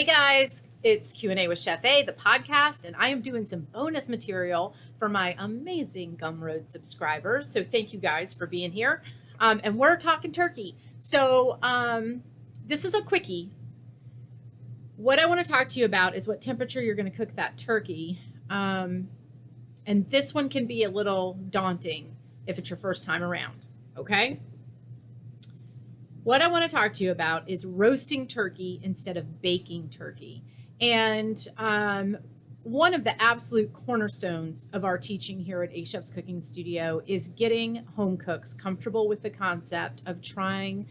Hey guys, it's Q&A with Chef A, the podcast, and I am doing some bonus material for my amazing Gumroad subscribers. So thank you guys for being here. And we're talking turkey. So this is a quickie. What I want to talk to you about is what temperature you're going to cook that turkey. And this one can be a little daunting if it's your first time around, okay? What I want to talk to you about is roasting turkey instead of baking turkey. And one of the absolute cornerstones of our teaching here at A Chef's Cooking Studio is getting home cooks comfortable with the concept of trying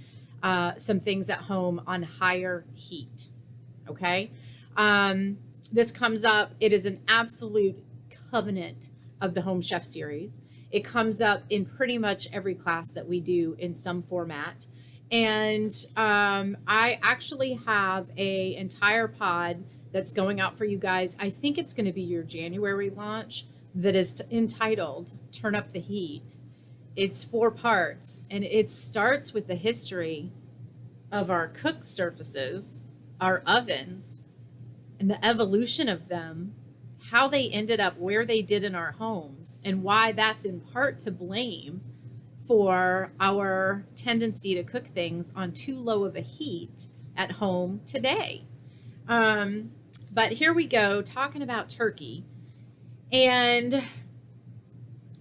some things at home on higher heat, okay? This comes up, it is an absolute covenant of the Home Chef series. It comes up in pretty much every class that we do in some format. And I actually have an entire pod that's going out for you guys. I think it's going to be your January launch that is entitled Turn Up the Heat. It's 4 parts, and it starts with the history of our cook surfaces, our ovens, and the evolution of them, how they ended up where they did in our homes, and why that's in part to blame for our tendency to cook things on too low of a heat at home today. But here we go, talking about turkey. And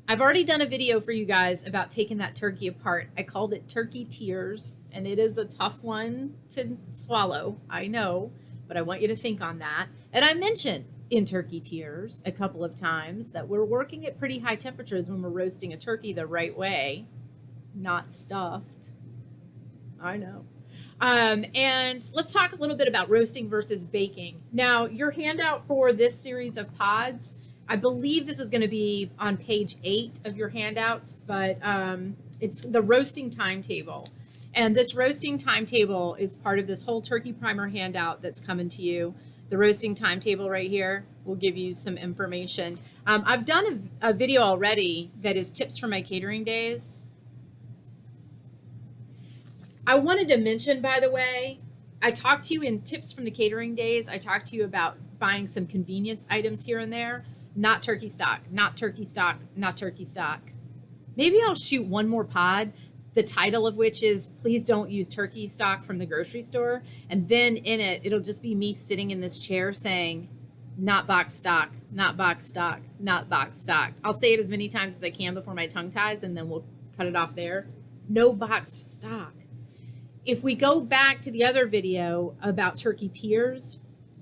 I've already done a video for you guys about taking that turkey apart. I called it Turkey Tears, and it is a tough one to swallow, I know, but I want you to think on that. And I mentioned in Turkey Tears a couple of times that we're working at pretty high temperatures when we're roasting a turkey the right way, not stuffed. I know. And let's talk a little bit about roasting versus baking. Now, your handout for this series of pods, I believe this is going to be on page 8 of your handouts, but it's the roasting timetable. And this roasting timetable is part of this whole turkey primer handout that's coming to you. The roasting timetable right here will give you some information. I've done a video already that is tips for my catering days. I wanted to mention, by the way, I talked to you in tips from the catering days. I talked to you about buying some convenience items here and there. Not turkey stock, not turkey stock, not turkey stock. Maybe I'll shoot one more pod, the title of which is Please Don't Use Turkey Stock from the Grocery Store. And then in it, it'll just be me sitting in this chair saying, not box stock, not box stock, not box stock. I'll say it as many times as I can before my tongue ties, and then we'll cut it off there. No boxed stock. If we go back to the other video about turkey tiers,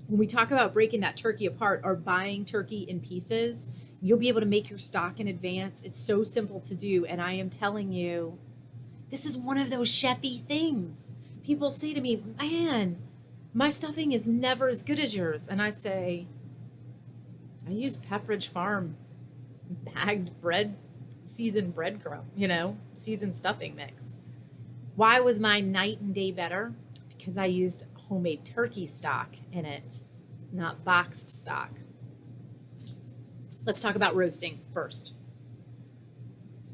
when we talk about breaking that turkey apart or buying turkey in pieces, you'll be able to make your stock in advance. It's so simple to do. And I am telling you, this is one of those chefy things. People say to me, man, my stuffing is never as good as yours. And I say, I use Pepperidge Farm bagged bread, seasoned breadcrumb, seasoned stuffing mix. Why was mine night and day better? Because I used homemade turkey stock in it, not boxed stock. Let's talk about roasting first.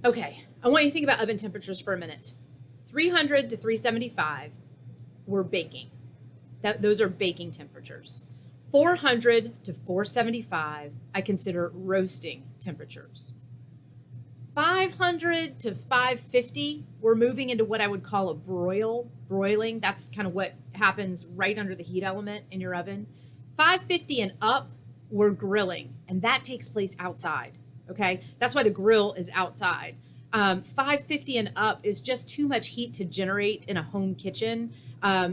Okay, I want you to think about oven temperatures for a minute. 300 to 375, we're baking. Those are baking temperatures. 400 to 475, I consider roasting temperatures. 500 to 550, we're moving into what I would call a broiling. That's kind of what happens right under the heat element in your oven. 550 and up, we're grilling, and that takes place outside, okay? That's why the grill is outside. 550 and up is just too much heat to generate in a home kitchen,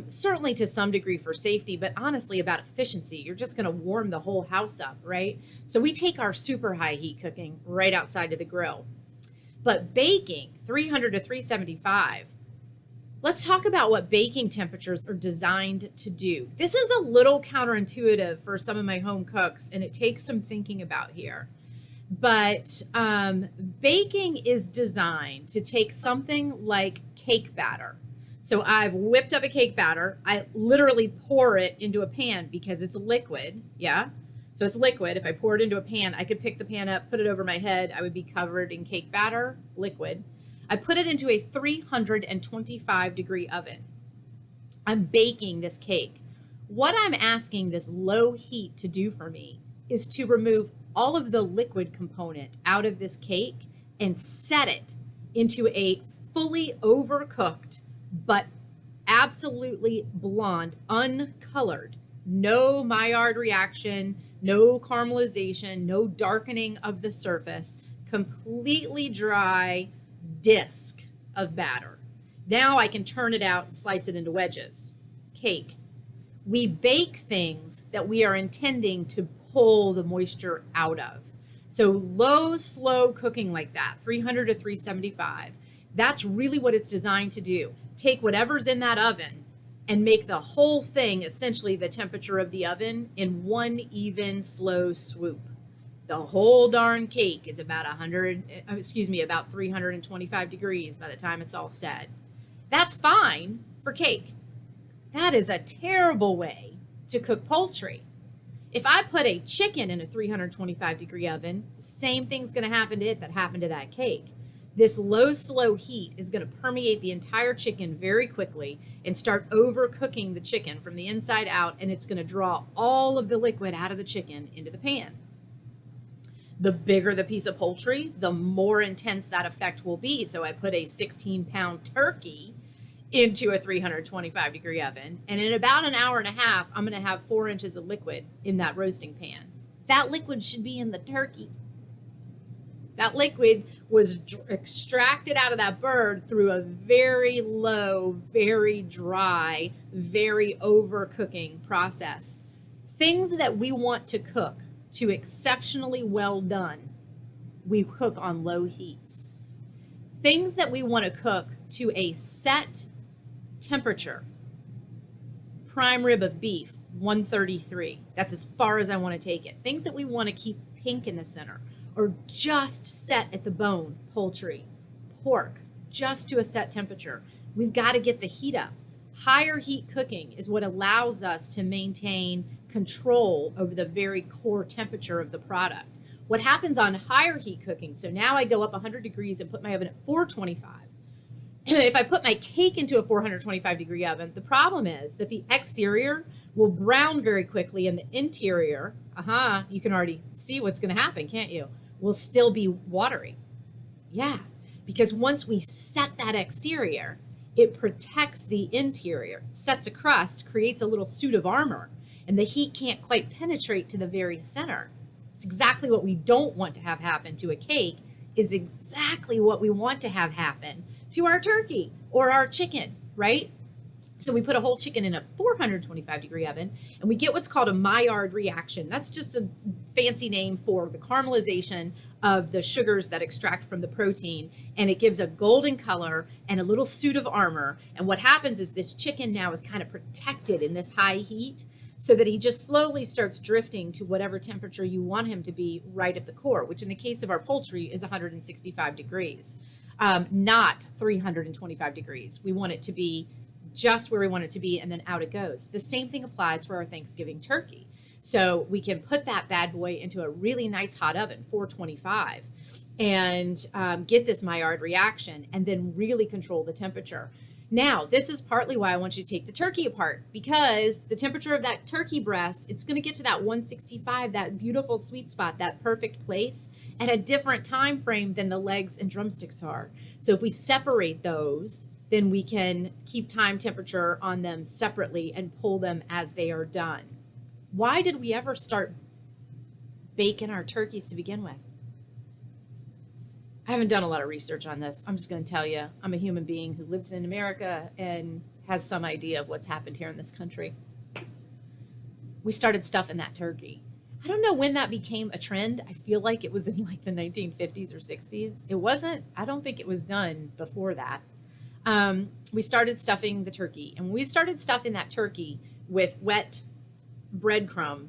certainly to some degree for safety, but honestly about efficiency. You're just gonna warm the whole house up, right? So we take our super high heat cooking right outside of the grill. But baking, 300 to 375, let's talk about what baking temperatures are designed to do. This is a little counterintuitive for some of my home cooks, and it takes some thinking about here. But baking is designed to take something like cake batter. So I've whipped up a cake batter. I literally pour it into a pan because it's liquid, yeah? So it's liquid. If I pour it into a pan, I could pick the pan up, put it over my head. I would be covered in cake batter, liquid. I put it into a 325 degree oven. I'm baking this cake. What I'm asking this low heat to do for me is to remove all of the liquid component out of this cake and set it into a fully overcooked, but absolutely blonde, uncolored, no Maillard reaction, no caramelization, no darkening of the surface, completely dry disc of batter. Now I can turn it out and slice it into wedges. Cake. We bake things that we are intending to pull the moisture out of. So low, slow cooking like that, 300 to 375, that's really what it's designed to do. Take whatever's in that oven and make the whole thing essentially the temperature of the oven in one even slow swoop. The whole darn cake is about about 325 degrees by the time it's all set. That's fine for cake. That is a terrible way to cook poultry. If I put a chicken in a 325 degree oven, the same thing's going to happen to it that happened to that cake. This low, slow heat is going to permeate the entire chicken very quickly and start overcooking the chicken from the inside out, and it's going to draw all of the liquid out of the chicken into the pan. The bigger the piece of poultry, the more intense that effect will be. So I put a 16-pound turkey into a 325 degree oven, and in about an hour and a half, I'm going to have 4 inches of liquid in that roasting pan. That liquid should be in the turkey. That liquid was extracted out of that bird through a very low, very dry, very overcooking process. Things that we want to cook to exceptionally well done, we cook on low heats. Things that we want to cook to a set temperature, prime rib of beef, 133. That's as far as I want to take it. Things that we want to keep pink in the center, or just set at the bone, poultry, pork, just to a set temperature. We've got to get the heat up. Higher heat cooking is what allows us to maintain control over the very core temperature of the product. What happens on higher heat cooking, so now I go up 100 degrees and put my oven at 425. If I put my cake into a 425 degree oven, the problem is that the exterior will brown very quickly and the interior, you can already see what's going to happen, can't you? Will still be watery. Yeah, because once we set that exterior, it protects the interior, sets a crust, creates a little suit of armor, and the heat can't quite penetrate to the very center. It's exactly what we don't want to have happen to a cake, is exactly what we want to have happen to our turkey or our chicken, right? So we put a whole chicken in a 425 degree oven, and we get what's called a Maillard reaction. That's just a fancy name for the caramelization of the sugars that extract from the protein, and it gives a golden color and a little suit of armor. And what happens is this chicken now is kind of protected in this high heat, so that he just slowly starts drifting to whatever temperature you want him to be right at the core, which in the case of our poultry is 165 degrees, not 325 degrees. We want it to be just where we want it to be, and then out it goes. The same thing applies for our Thanksgiving turkey. So we can put that bad boy into a really nice hot oven, 425, and get this Maillard reaction, and then really control the temperature. Now, this is partly why I want you to take the turkey apart, because the temperature of that turkey breast, it's going to get to that 165, that beautiful sweet spot, that perfect place, at a different time frame than the legs and drumsticks are. So if we separate those, then we can keep time temperature on them separately and pull them as they are done. Why did we ever start baking our turkeys to begin with? I haven't done a lot of research on this. I'm just going to tell you, I'm a human being who lives in America and has some idea of what's happened here in this country. We started stuffing that turkey. I don't know when that became a trend. I feel like it was in like the 1950s or 60s. It wasn't. I don't think it was done before that. We started stuffing the turkey, and when we started stuffing that turkey with wet breadcrumb,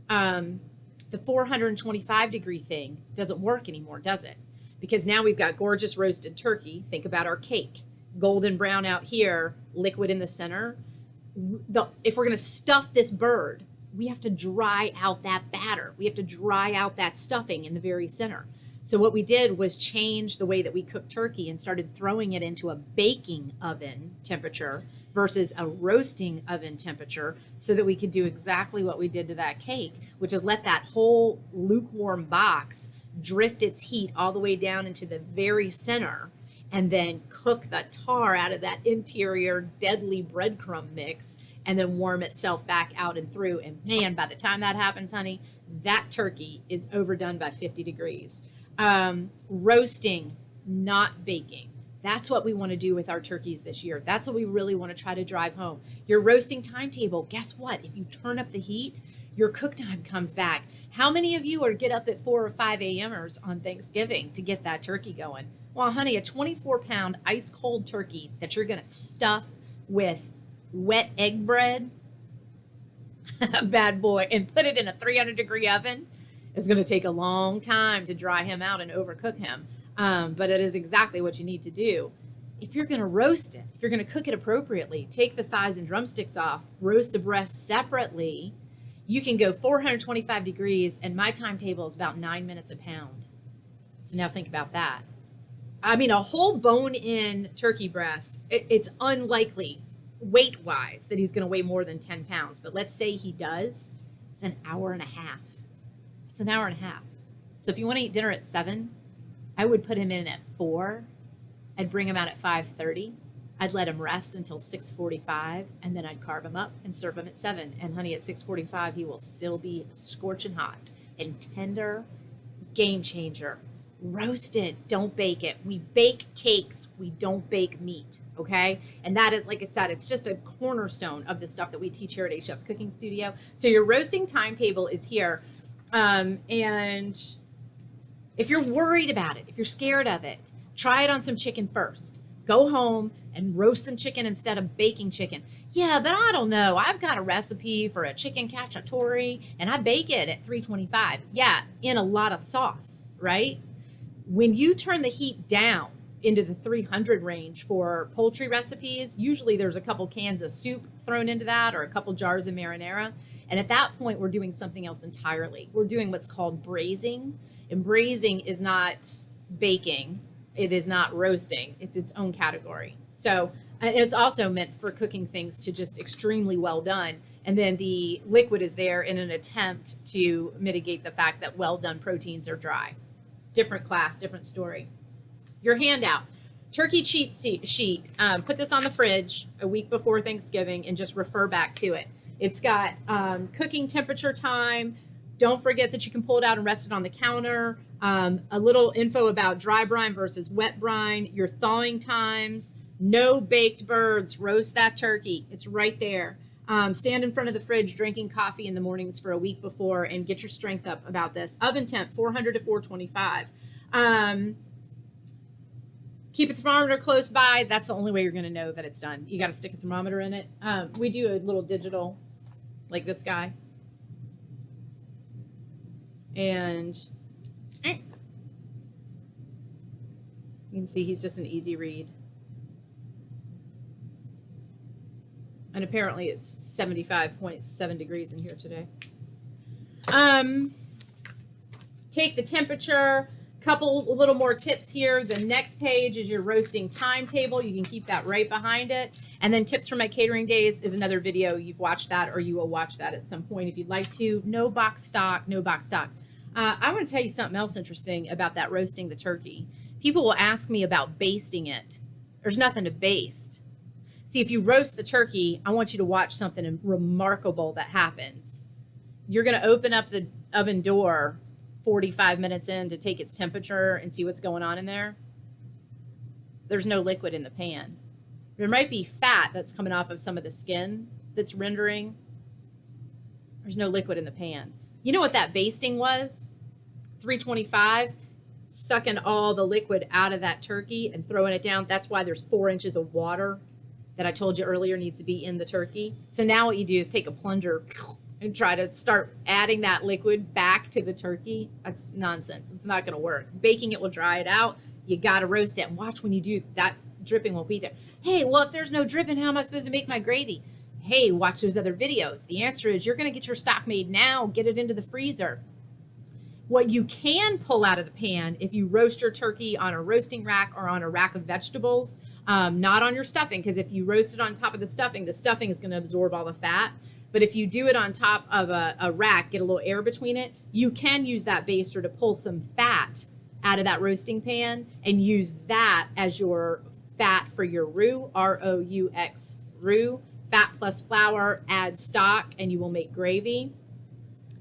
the 425 degree thing doesn't work anymore, does it? Because now we've got gorgeous roasted turkey. Think about our cake. Golden brown out here, liquid in the center. If we're going to stuff this bird, we have to dry out that batter. We have to dry out that stuffing in the very center. So what we did was change the way that we cook turkey and started throwing it into a baking oven temperature versus a roasting oven temperature so that we could do exactly what we did to that cake, which is let that whole lukewarm box drift its heat all the way down into the very center and then cook the tar out of that interior deadly breadcrumb mix and then warm itself back out and through. And man, by the time that happens, honey, that turkey is overdone by 50 degrees. Roasting, not baking. That's what we want to do with our turkeys this year. That's what we really want to try to drive home. Your roasting timetable, guess what? If you turn up the heat, your cook time comes back. How many of you are get up at 4 or 5 a.m.ers on Thanksgiving to get that turkey going? Well, honey, a 24-pound ice cold turkey that you're going to stuff with wet egg bread, bad boy, and put it in a 300-degree oven, is going to take a long time to dry him out and overcook him. But it is exactly what you need to do. If you're going to roast it, if you're going to cook it appropriately, take the thighs and drumsticks off, roast the breasts separately. You can go 425 degrees, and my timetable is about 9 minutes a pound. So now think about that. I mean, a whole bone-in turkey breast, it's unlikely weight-wise that he's going to weigh more than 10 pounds. But let's say he does, it's an hour and a half. It's an hour and a half. So if you want to eat dinner at 7, I would put him in at 4. I'd bring him out at 5:30. I'd let him rest until 6:45, and then I'd carve him up and serve him at 7. And honey, at 6:45, he will still be scorching hot and tender. Game changer. Roast it, don't bake it. We bake cakes, we don't bake meat, okay? And that is, like I said, it's just a cornerstone of the stuff that we teach here at A Chef's Cooking Studio. So your roasting timetable is here. And if you're worried about it, if you're scared of it, try it on some chicken first. Go home and roast some chicken instead of baking chicken. Yeah, but I don't know. I've got a recipe for a chicken cacciatore and I bake it at 325. Yeah, in a lot of sauce, right? When you turn the heat down into the 300 range for poultry recipes, usually there's a couple cans of soup thrown into that or a couple jars of marinara. And at that point, we're doing something else entirely. We're doing what's called braising. And braising is not baking. It is not roasting. It's its own category. So it's also meant for cooking things to just extremely well done. And then the liquid is there in an attempt to mitigate the fact that well done proteins are dry. Different class, different story. Your handout. Turkey cheat sheet. Put this on the fridge a week before Thanksgiving and just refer back to it. It's got cooking temperature time. Don't forget that you can pull it out and rest it on the counter. A little info about dry brine versus wet brine. Your thawing times. No baked birds. Roast that turkey. It's right there. Stand in front of the fridge drinking coffee in the mornings for a week before and get your strength up about this. Oven temp, 400 to 425. Keep a thermometer close by. That's the only way you're going to know that it's done. You got to stick a thermometer in it. We do a little digital, like this guy. And you can see he's just an easy read. And apparently it's 75.7 degrees in here today. Take the temperature. A little more tips here. The next page is your roasting timetable. You can keep that right behind it. And then tips for my catering days is another video. You've watched that or you will watch that at some point if you'd like to. No box stock, no box stock. I want to tell you something else interesting about that roasting the turkey. People will ask me about basting it. There's nothing to baste. See, if you roast the turkey, I want you to watch something remarkable that happens. You're going to open up the oven door 45 minutes in to take its temperature and see what's going on in there. There's no liquid in the pan. There might be fat that's coming off of some of the skin that's rendering. There's no liquid in the pan. You know what that basting was? 325, sucking all the liquid out of that turkey and throwing it down. That's why there's 4 inches of water that I told you earlier needs to be in the turkey. So now what you do is take a plunger and try to start adding that liquid back to the turkey. That's nonsense. It's not going to work. Baking it will dry it out. You got to roast it. And watch when you do, that dripping won't be there. Hey, well, if there's no dripping, how am I supposed to make my gravy? Hey, watch those other videos. The answer is you're going to get your stock made now, get it into the freezer. What you can pull out of the pan if you roast your turkey on a roasting rack or on a rack of vegetables, not on your stuffing, because if you roast it on top of the stuffing is going to absorb all the fat. But if you do it on top of a rack, get a little air between it, you can use that baster to pull some fat out of that roasting pan and use that as your fat for your roux, R-O-U-X, roux. Fat plus flour, add stock, and you will make gravy.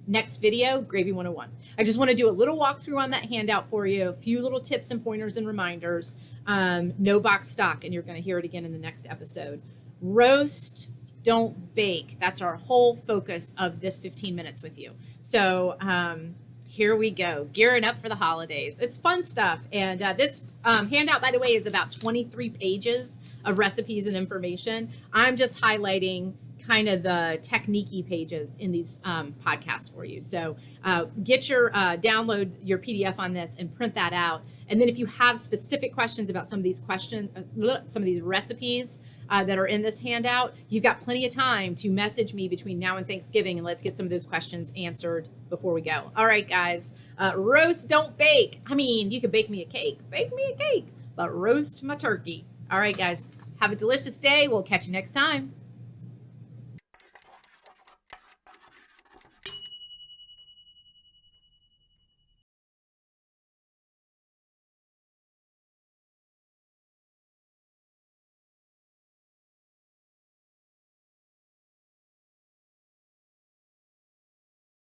Next video, Gravy 101. I just want to do a little walkthrough on that handout for you, a few little tips and pointers and reminders. No box stock, and you're going to hear it again in the next episode. Roast, don't bake. That's our whole focus of this 15 minutes with you. So here we go, gearing up for the holidays. It's fun stuff. And this handout, by the way, is about 23 pages of recipes and information. I'm just highlighting kind of the technique-y pages in these podcasts for you. So get your download your PDF on this and print that out. And then if you have specific questions about some of these recipes that are in this handout, you've got plenty of time to message me between now and Thanksgiving, and let's get some of those questions answered before we go. All right, guys, roast, don't bake. I mean, you could bake me a cake, but roast my turkey. All right, guys, have a delicious day. We'll catch you next time.